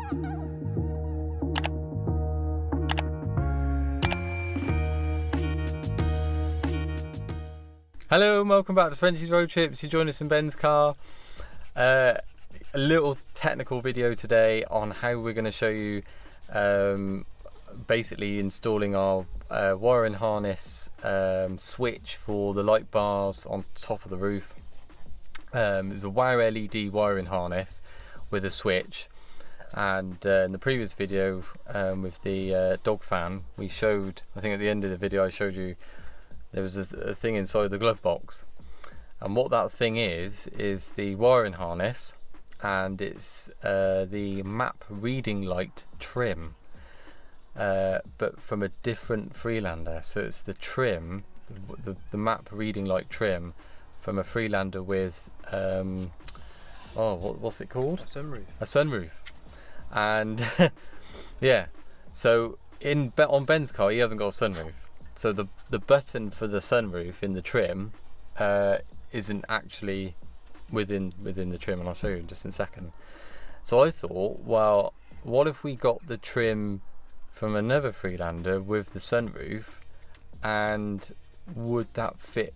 Hello and welcome back to Frenchie's Road Trips. You join us in Ben's car. A little technical video today on how we're going to show you basically installing our wiring harness switch for the light bars on top of the roof. It was a wire LED wiring harness with a switch, and in the previous video with the dog fan, we showed, I think at the end of the video I showed you there was a thing inside the glove box, and what that thing is the wiring harness, and it's the map reading light trim, but from a different Freelander. So it's the trim, the map reading light trim from a Freelander with what's it called? A sunroof. And yeah, so on Ben's car he hasn't got a sunroof. So the button for the sunroof in the trim isn't actually within the trim, and I'll show you in just a second. So I thought, well, what if we got the trim from another Freelander with the sunroof, and would that fit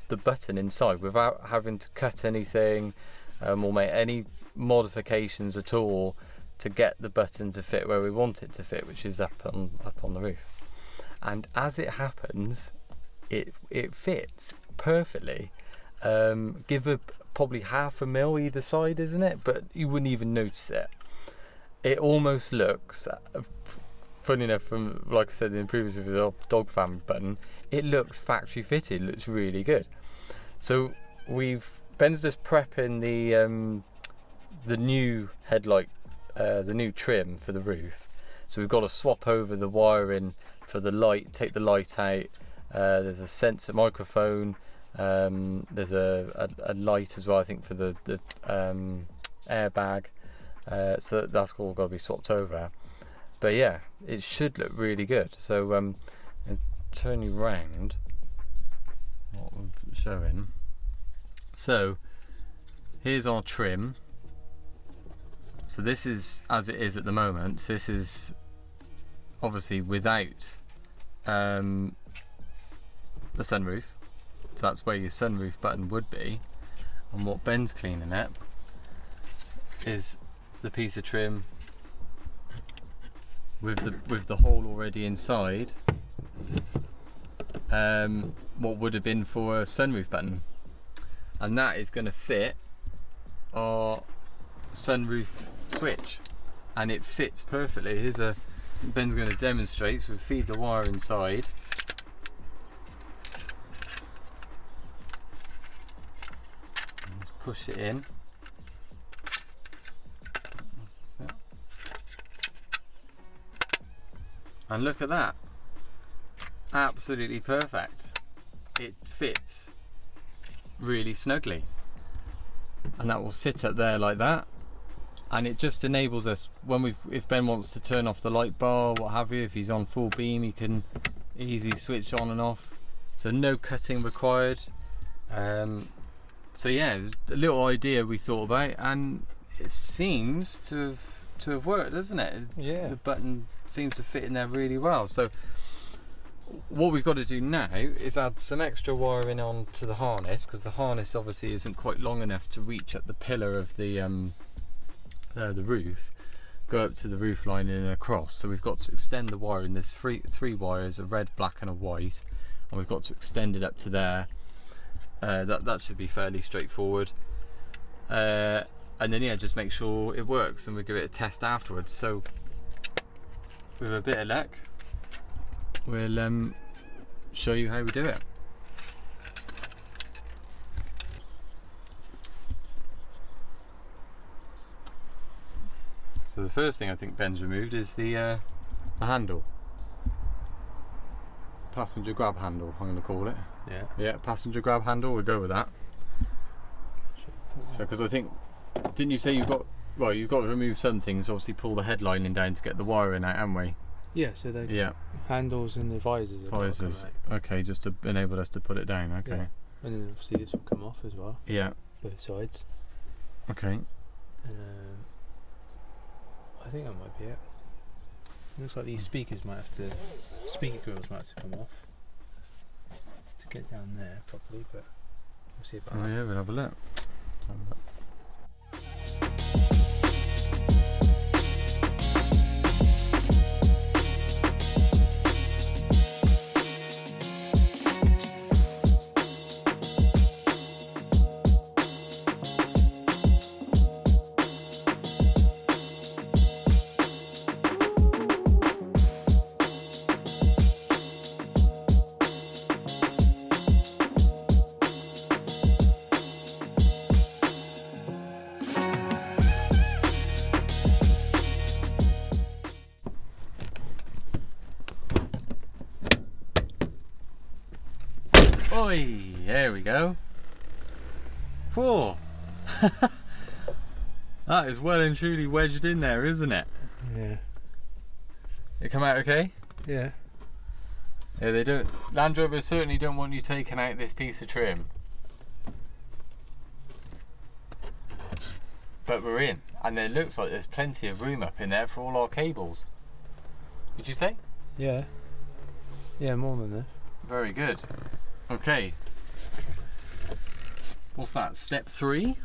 the button inside without having to cut anything or make any modifications at all to get the button to fit where we want it to fit, which is up on the roof. And as it happens, it fits perfectly. Give a probably 1/2 mil either side, isn't it? But you wouldn't even notice it. It almost looks, funny enough, from like I said in the previous video, the dog fan button, it looks factory fitted. Looks really good. So Ben's just prepping the new headlight, the new trim for the roof. So we've got to swap over the wiring for the light, take the light out. There's a sensor microphone, there's a light as well, I think, for the airbag, so that's all got to be swapped over. But yeah, it should look really good. So I'll turn you round what we're showing. So here's our trim. So this is as it is at the moment. This is obviously without the sunroof, so that's where your sunroof button would be. And what Ben's cleaning up is the piece of trim with the hole already inside, what would have been for a sunroof button, and that is going to fit our sunroof switch, and it fits perfectly. Ben's going to demonstrate. So we feed the wire inside. Let's push it in. And look at that. Absolutely perfect. It fits really snugly. And that will sit up there like that. And it just enables us, if Ben wants to turn off the light bar, what have you, if he's on full beam, he can easily switch on and off. So no cutting required. So yeah, a little idea we thought about, and it seems to have worked, doesn't it? Yeah. The button seems to fit in there really well. So what we've got to do now is add some extra wiring on to the harness, because the harness obviously isn't quite long enough to reach up the pillar of the roof, go up to the roof line and across. So we've got to extend the wiring. There's three wires, a red, black and a white, and we've got to extend it up to there. That should be fairly straightforward, and then yeah, just make sure it works, and we'll give it a test afterwards. So with a bit of luck, we'll show you how we do it. So the first thing I think Ben's removed is the handle. Passenger grab handle, I'm going to call it. Yeah. Yeah, passenger grab handle, we'll go with that. So, because I think, didn't you say you've got to remove some things, obviously pull the headlining down to get the wiring out, haven't we? Yeah, so the handles and the visors. Visors, okay, just to enable us to put it down, okay. Yeah. And then obviously this will come off as well. Yeah. Both sides. Okay. I I think that might be it. Looks like these speakers might have to, speaker grills might have to come off to get down there properly, but we'll see about that. Yeah, we'll have a look. Oi, there we go. 4. That is well and truly wedged in there, isn't it? Yeah. It come out okay? Yeah. Yeah, they don't. Land Rovers certainly don't want you taking out this piece of trim. But we're in, and it looks like there's plenty of room up in there for all our cables. Would you say? Yeah. Yeah, more than that. Very good. Okay. What's that? Step 3?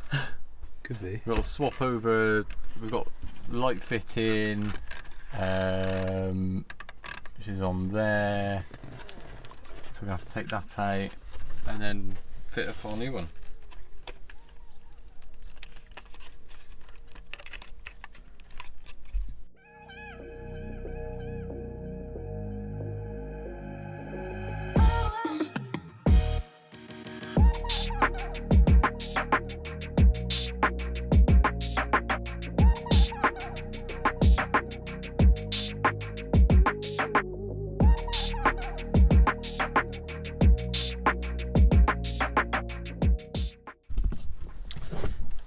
Could be. We'll swap over. We've got light fitting, which is on there. So we have to take that out and then fit up our new one.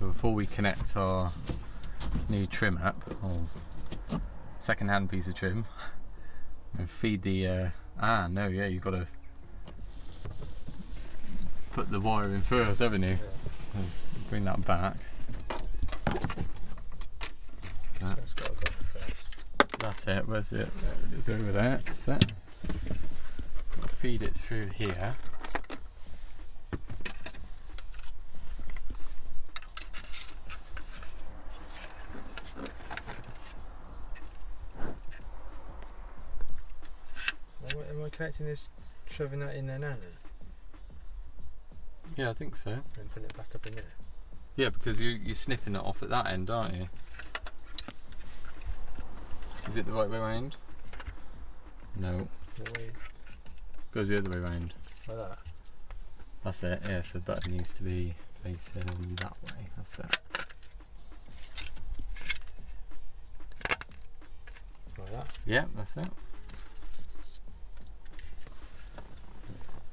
Before we connect our new trim up, or second-hand piece of trim, and feed the you've got to put the wire in first, haven't you? Yeah. Bring that back. That's got to go first. That's it. Where's it? It's over there. That's it. Feed it through here. Am I connecting this, shoving that in there now then? Yeah, I think so. And putting it back up in there? Yeah, because you're snipping it off at that end, aren't you? Is it the right way round? No. What way is it? Goes the other way round. Like that? That's it, yeah, so the button needs to be facing that way, that's it. Like that? Yeah, that's it.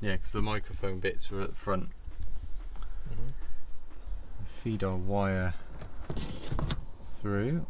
Yeah, because the microphone bits are at the front. Feed our wire through.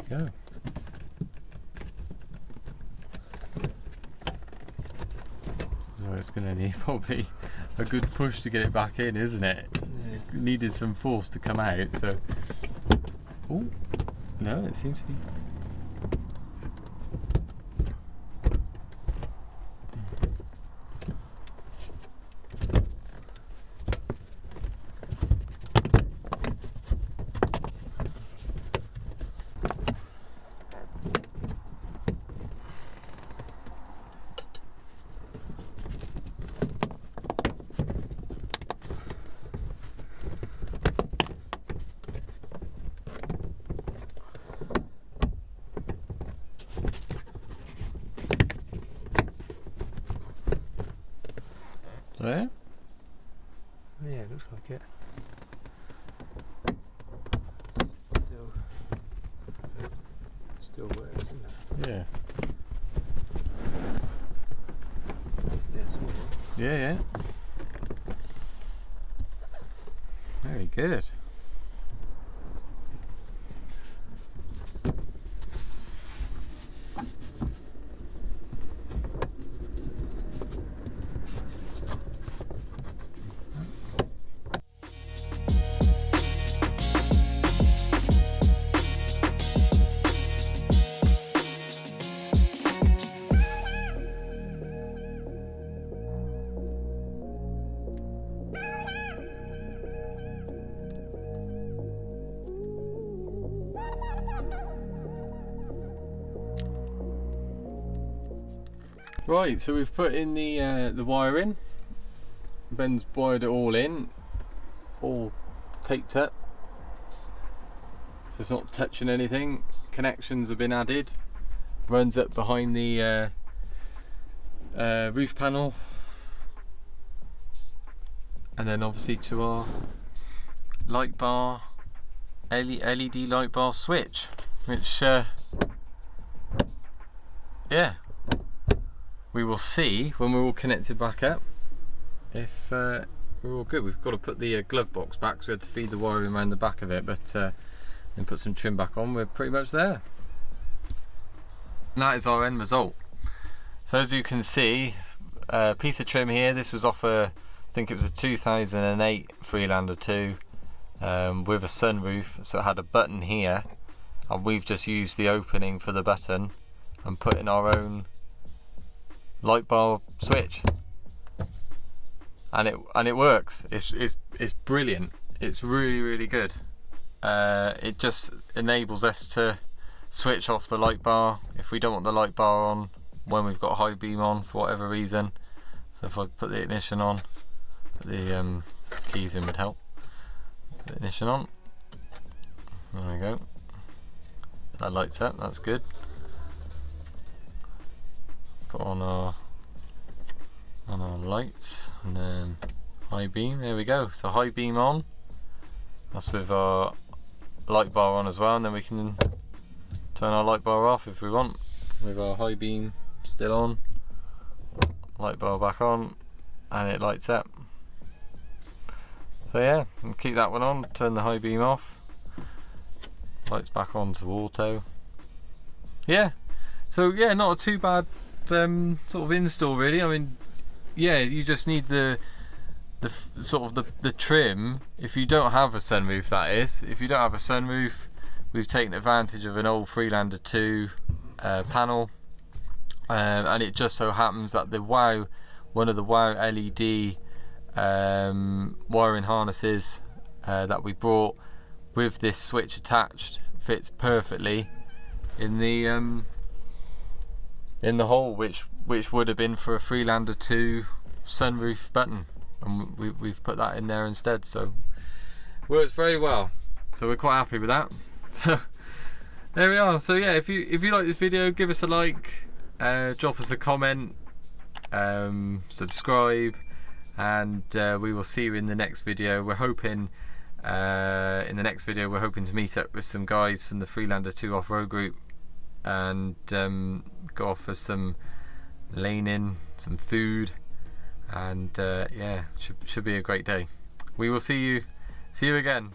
Go. So it's going to need probably a good push to get it back in, isn't it? Yeah. needed some force to come out. So, oh no, it seems to be. There? Oh, yeah, it looks like it. Still works, isn't it? Yeah. Yeah, it's all right. Yeah. Very good. Right, so we've put in the wire in. Ben's wired it all in, all taped up, so it's not touching anything. Connections have been added. Runs up behind the roof panel, and then obviously to our light bar, LED light bar switch, which yeah, we will see when we're all connected back up if we're all good. We've got to put the glove box back, so we had to feed the wiring around the back of it, but then put some trim back on. We're pretty much there. And that is our end result. So as you can see, a piece of trim here. This was off I think it was a 2008 Freelander 2 with a sunroof, so it had a button here, and we've just used the opening for the button and put in our own light bar switch, and it works. It's brilliant. It's really good. It just enables us to switch off the light bar if we don't want the light bar on when we've got high beam on for whatever reason. So if I put the ignition on, put the keys in would help. Put the ignition on. There we go. That lights up. That's good. Put on our lights, and then high beam. There we go. So high beam on. That's with our light bar on as well, and then we can turn our light bar off if we want, with our high beam still on, light bar back on, and it lights up. So yeah, and keep that one on, turn the high beam off, lights back on to auto. Yeah, so yeah, not a too bad sort of install really. I mean, yeah, you just need the sort of the trim. If you don't have a sunroof, that is, if you don't have a sunroof, we've taken advantage of an old Freelander 2 panel, and it just so happens that the one of the WOW LED wiring harnesses that we brought with this switch attached fits perfectly in the hole, which would have been for a Freelander 2 sunroof button, and we've put that in there instead, so works very well. So we're quite happy with that. So there we are. So yeah, if you like this video, give us a like, drop us a comment, subscribe, and we will see you in the next video. We're hoping in the next video we're hoping to meet up with some guys from the Freelander 2 off-road group and go off for some laning, some food, and yeah, should be a great day. We will see you again.